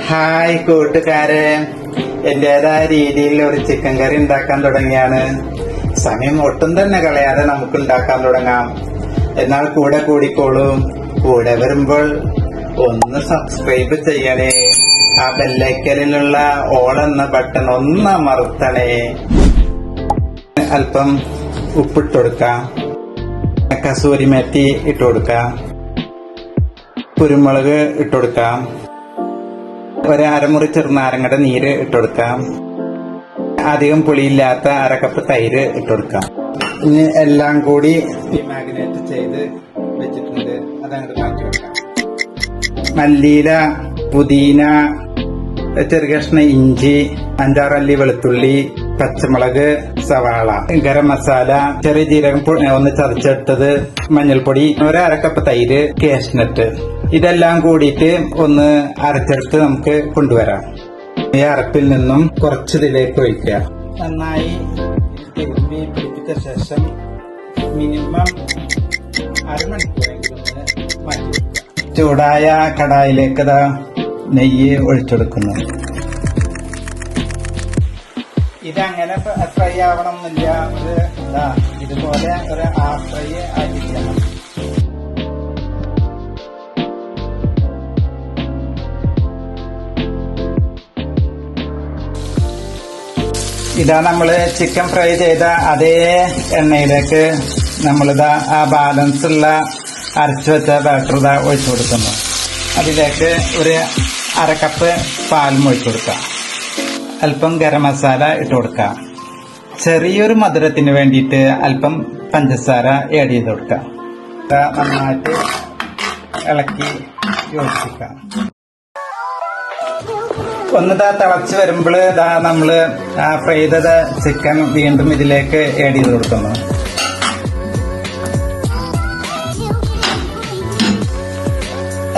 Hi കൂട്ടുകാരെ, എന്റേതായ രീതിയിൽ ഒരു ചിക്കൻ കറി ഉണ്ടാക്കാൻ തുടങ്ങിയാണ്. സമയം ഒട്ടും തന്നെ കളയാതെ നമുക്ക് ഉണ്ടാക്കാൻ തുടങ്ങാം. എന്നാൽ കൂടെ കൂടിക്കോളൂ. കൂടെ വരുമ്പോൾ ഒന്ന് സബ്സ്ക്രൈബ് ചെയ്യണേ. ആ ബെല്ലൈക്കനിലുള്ള ഓൾ എന്ന ബട്ടൺ ഒന്ന് അമർത്തണേ. അല്പം ഉപ്പിട്ട് കൊടുക്കാം, കസൂരി മേത്തി ഇട്ട് കൊടുക്കാം, കുരുമുളക് ഇട്ട് കൊടുക്കാം, അരമുറി ചെറുനാരങ്ങയുടെ നീര് ഇട്ടുകൊടുക്കാം, അധികം പുളിയില്ലാത്ത അരക്കപ്പ് തൈര് ഇട്ടുകൊടുക്കാം. ഇനി എല്ലാം കൂടി മാഗ്നേറ്റ് ചെയ്ത് വെച്ചിട്ടുണ്ട്, അതങ്ങോട്ട് മാറ്റി വെക്കാം. മല്ലിയില, പുതിന, ചെറു കഷ്ണം ഇഞ്ചി, 5-6 അല്ലി വെളുത്തുള്ളി, പച്ചമുളക്, സവാള, ഗരം മസാല, ചെറിയ ജീരകം ഒന്ന് ചതച്ചെടുത്തത്, മഞ്ഞൾപ്പൊടി, അരക്കപ്പ് തൈര്, കാഷ്നട്ട്, ഇതെല്ലാം കൂടിയിട്ട് ഒന്ന് അരച്ചെടുത്ത് നമുക്ക് കൊണ്ടുവരാം. ഈ അരപ്പിൽ നിന്നും കുറച്ചിതിലേക്ക് ഒഴിക്കുക. നന്നായി തിരുമ്പി പിടിപ്പിച്ച ശേഷം മിനിമം അരമണിക്കൂറെങ്കിലും മാറ്റി വെക്കുക. ചൂടായ കടായിലേക്ക് നെയ്യ് ഒഴിച്ചെടുക്കുന്നു. ഇതങ്ങനെ ഫ്രൈ ആവണം എന്നില്ല, ഇതുപോലെ ഒരു ഹാഫ് ഫ്രൈ ആക്കിക്കണം. ഇതാ നമ്മള് ചിക്കൻ ഫ്രൈ ചെയ്ത അതേ എണ്ണയിലേക്ക് നമ്മളിതാ ആ ബാലൻസ് ഉള്ള അരച്ചു വെച്ച ബാറ്റർ ഒഴിച്ചു കൊടുക്കുന്നു. അതിലേക്ക് ഒരു അരക്കപ്പ് പാലും ഒഴിച്ചു കൊടുക്കാം. അല്പം ഗരം മസാല ഇട്ട് കൊടുക്കാം. ചെറിയൊരു മധുരത്തിന് വേണ്ടിയിട്ട് അല്പം പഞ്ചസാര ആഡ് ചെയ്ത് കൊടുക്കാം. നന്നായിട്ട് ഇളക്കി യോജിപ്പിക്കാം. ഒന്ന് തിളച്ച് വരുമ്പോൾ നമ്മള് ആ ഫ്രൈ ചെയ്ത ചിക്കൻ വീണ്ടും ഇതിലേക്ക് ആഡ് ചെയ്ത് കൊടുക്കുന്നു.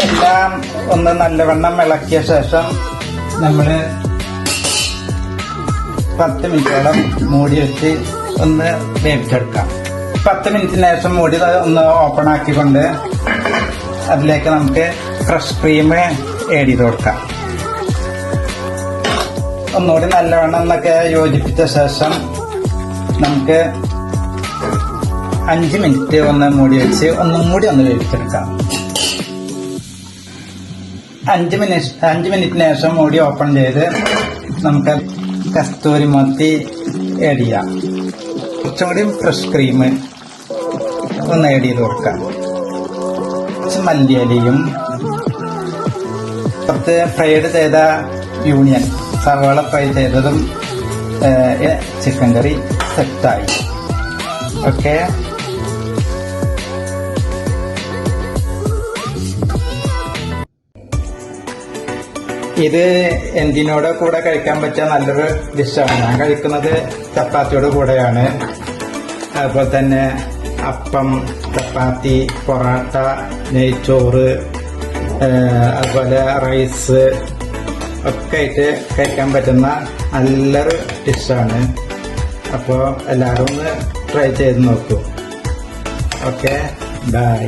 എല്ലാം ഒന്ന് നല്ലവണ്ണം ഇളക്കിയ ശേഷം നമ്മള് 10 മിനിറ്റോളം മൂടി വെച്ച് ഒന്ന് വേവിച്ചെടുക്കാം. 10 മിനിറ്റിന് ശേഷം മൂടി ഒന്ന് ഓപ്പൺ ആക്കിക്കൊണ്ട് അതിലേക്ക് നമുക്ക് ഫ്രഷ് ക്രീം ആഡ് ചെയ്ത് കൊടുക്കാം. ഒന്നുകൂടി നല്ലവണ്ണം എന്നൊക്കെ യോജിപ്പിച്ച ശേഷം നമുക്ക് 5 മിനിറ്റ് ഒന്ന് മൂടി വെച്ച് ഒന്നും കൂടി ഒന്ന് വേവിച്ചെടുക്കാം. 5 മിനിറ്റിന് ശേഷം മൂടി ഓപ്പൺ ചെയ്ത് നമുക്ക് കസ്തൂരി മത്തി ആഡ് ചെയ്യാം. കുറച്ചും കൂടി ഫ്രഷ് ക്രീം ഒന്ന് ആഡ് ചെയ്ത് കൊടുക്കാം. കുറച്ച് മല്ലിയിലയും കുറച്ച് ഫ്രൈഡ് ചെയ്ത യൂണിയൻ സവാള ഫ്രൈ ചെയ്തതും ചിക്കൻ കറി സെറ്റായി. ഓക്കെ, ഇത് എന്തിനോട് കൂടെ കഴിക്കാൻ പറ്റിയ നല്ലൊരു ഡിഷാണ്. ഞാൻ കഴിക്കുന്നത് ചപ്പാത്തിയോട് കൂടെയാണ്. അതുപോലെ തന്നെ അപ്പം, ചപ്പാത്തി, പൊറോട്ട, നെയ്ച്ചോറ്, അതുപോലെ റൈസ് ഒക്കെ ആയിട്ട് കഴിക്കാൻ പറ്റുന്ന നല്ലൊരു ഡിഷാണ്. അപ്പോൾ എല്ലാവരും ഒന്ന് ട്രൈ ചെയ്ത് നോക്കൂ. Okay, by.